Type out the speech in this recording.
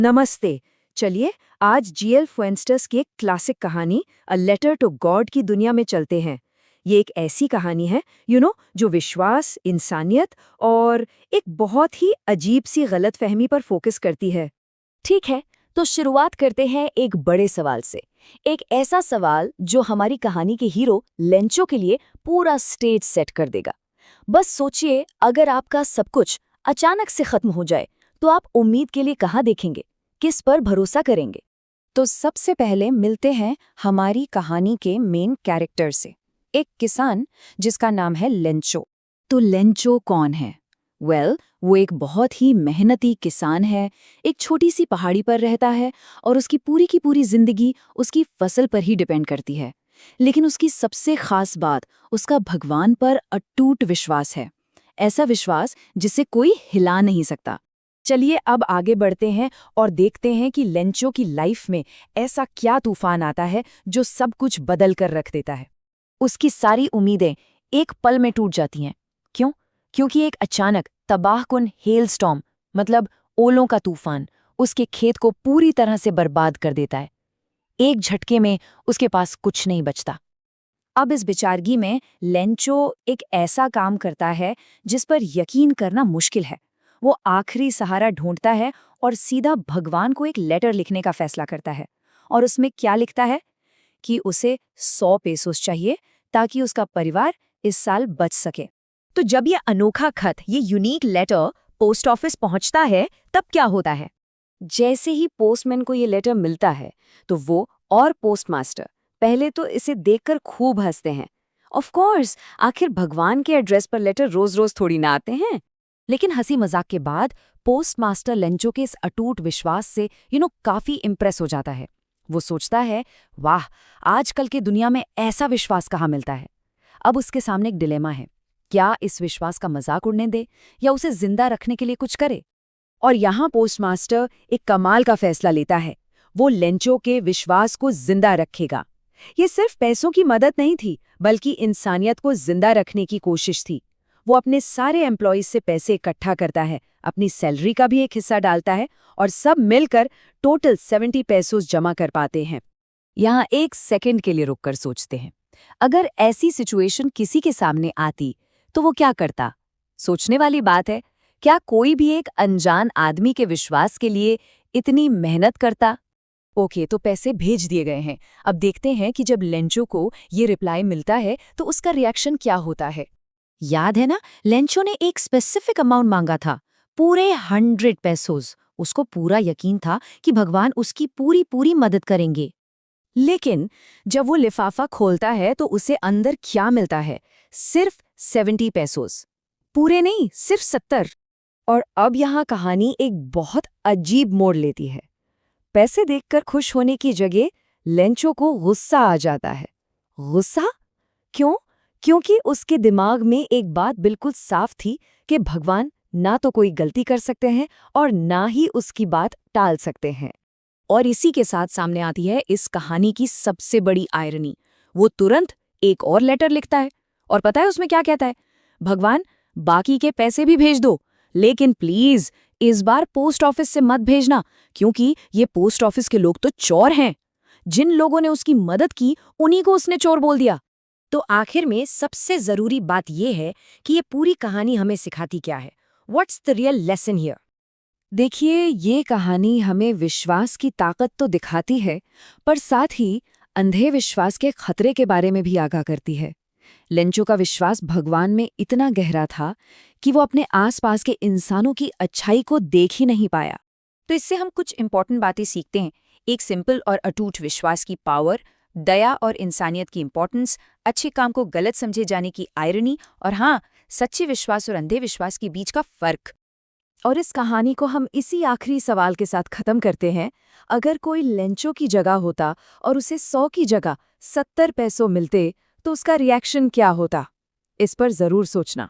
नमस्ते। चलिए आज जीएल फ्वेंस्टर्स की एक क्लासिक कहानी अ लेटर टू गॉड की दुनिया में चलते हैं। ये एक ऐसी कहानी है जो विश्वास, इंसानियत और एक बहुत ही अजीब सी गलतफहमी पर फोकस करती है। ठीक है, तो शुरुआत करते हैं एक बड़े सवाल से। एक ऐसा सवाल जो हमारी कहानी के हीरो लेंचो के लिए पूरा स्टेज सेट कर देगा। बस सोचिए, अगर आपका सब कुछ अचानक से खत्म हो जाए, तो आप उम्मीद के लिए कहाँ देखेंगे, किस पर भरोसा करेंगे? तो सबसे पहले मिलते हैं हमारी कहानी के मेन कैरेक्टर से, एक किसान जिसका नाम है लेंचो। तो लेंचो कौन है? वो एक बहुत ही मेहनती किसान है। एक छोटी सी पहाड़ी पर रहता है और उसकी पूरी की पूरी जिंदगी उसकी फसल पर ही डिपेंड करती है। लेकिन उसकी सबसे खास बात उसका भगवान पर अटूट विश्वास है, ऐसा विश्वास जिसे कोई हिला नहीं सकता। चलिए अब आगे बढ़ते हैं और देखते हैं कि लेंचो की लाइफ में ऐसा क्या तूफान आता है जो सब कुछ बदल कर रख देता है। उसकी सारी उम्मीदें एक पल में टूट जाती हैं। क्यों? क्योंकि एक अचानक तबाहकुन हेलस्टॉर्म, मतलब ओलों का तूफान, उसके खेत को पूरी तरह से बर्बाद कर देता है। एक झटके में उसके पास कुछ नहीं बचता। अब इस बेचारगी में लेंचो एक ऐसा काम करता है जिस पर यकीन करना मुश्किल है। वो आखिरी सहारा ढूंढता है और सीधा भगवान को एक लेटर लिखने का फैसला करता है। और उसमें क्या लिखता है कि उसे 100 पेसोस चाहिए ताकि उसका परिवार इस साल बच सके। तो जब ये अनोखा खत, ये यूनिक लेटर पोस्ट ऑफिस पहुंचता है, तब क्या होता है? जैसे ही पोस्टमैन को ये लेटर मिलता है, तो वो और पोस्टमास्टर पहले तो इसे देखकर खूब हंसते हैं। ऑफ कोर्स, आखिर भगवान के एड्रेस पर लेटर रोज रोज थोड़ी ना आते हैं। लेकिन हंसी मजाक के बाद पोस्टमास्टर लेंचो के इस अटूट विश्वास से काफी इम्प्रेस हो जाता है। वो सोचता है, वाह, आजकल की दुनिया में ऐसा विश्वास कहाँ मिलता है। अब उसके सामने एक डिलेमा है, क्या इस विश्वास का मजाक उड़ने दे या उसे जिंदा रखने के लिए कुछ करे। और यहाँ पोस्टमास्टर एक कमाल का फैसला लेता है। वो लेंचो के विश्वास को जिंदा रखेगा। ये सिर्फ पैसों की मदद नहीं थी, बल्कि इंसानियत को जिंदा रखने की कोशिश थी। वो अपने सारे एम्प्लॉयज से पैसे इकट्ठा करता है, अपनी सैलरी का भी एक हिस्सा डालता है और सब मिलकर टोटल 70 पेसोस जमा कर पाते हैं। यहाँ एक सेकंड के लिए रुककर सोचते हैं, अगर ऐसी सिचुएशन किसी के सामने आती तो वो क्या करता? सोचने वाली बात है। क्या कोई भी एक अनजान आदमी के विश्वास के लिए इतनी मेहनत करता? ओके, तो पैसे भेज दिए गए हैं। अब देखते हैं कि जब लेंचो को ये रिप्लाई मिलता है तो उसका रिएक्शन क्या होता है। याद है ना, लेंचो ने एक स्पेसिफिक अमाउंट मांगा था, पूरे 100 पेसोस। उसको पूरा यकीन था कि भगवान उसकी पूरी पूरी मदद करेंगे। लेकिन जब वो लिफाफा खोलता है तो उसे अंदर क्या मिलता है? सिर्फ 70 पेसोस। पूरे नहीं, सिर्फ 70। और अब यहाँ कहानी एक बहुत अजीब मोड़ लेती है। पैसे देखकर खुश होने की जगह लेंचो को गुस्सा आ जाता है। गुस्सा? क्यों? क्योंकि उसके दिमाग में एक बात बिल्कुल साफ थी कि भगवान ना तो कोई गलती कर सकते हैं और ना ही उसकी बात टाल सकते हैं। और इसी के साथ सामने आती है इस कहानी की सबसे बड़ी आयरनी। वो तुरंत एक और लेटर लिखता है और पता है उसमें क्या कहता है? भगवान, बाकी के पैसे भी भेज दो, लेकिन प्लीज इस बार पोस्ट ऑफिस से मत भेजना, क्योंकि ये पोस्ट ऑफिस के लोग तो चोर हैं। जिन लोगों ने उसकी मदद की, उन्हीं को उसने चोर बोल दिया। तो आखिर में सबसे जरूरी बात यह है कि ये पूरी कहानी हमें सिखाती क्या है? What's the real lesson here? देखिए, ये कहानी हमें विश्वास की ताकत तो दिखाती है, पर साथ ही अंधे विश्वास के खतरे के बारे में भी आगाह करती है। लेंचो का विश्वास भगवान में इतना गहरा था कि वो अपने आसपास के इंसानों की अच्छाई को देख ही नहीं पाया। तो इससे हम कुछ इंपॉर्टेंट बातें सीखते हैं। एक सिंपल और अटूट विश्वास की पावर, दया और इंसानियत की इंपॉर्टेंस, अच्छे काम को गलत समझे जाने की आयरनी, और हाँ, सच्चे विश्वास और अंधे विश्वास के बीच का फर्क। और इस कहानी को हम इसी आखिरी सवाल के साथ खत्म करते हैं। अगर कोई लेंचो की जगह होता और उसे 100 की जगह 70 पैसों मिलते, तो उसका रिएक्शन क्या होता? इस पर जरूर सोचना।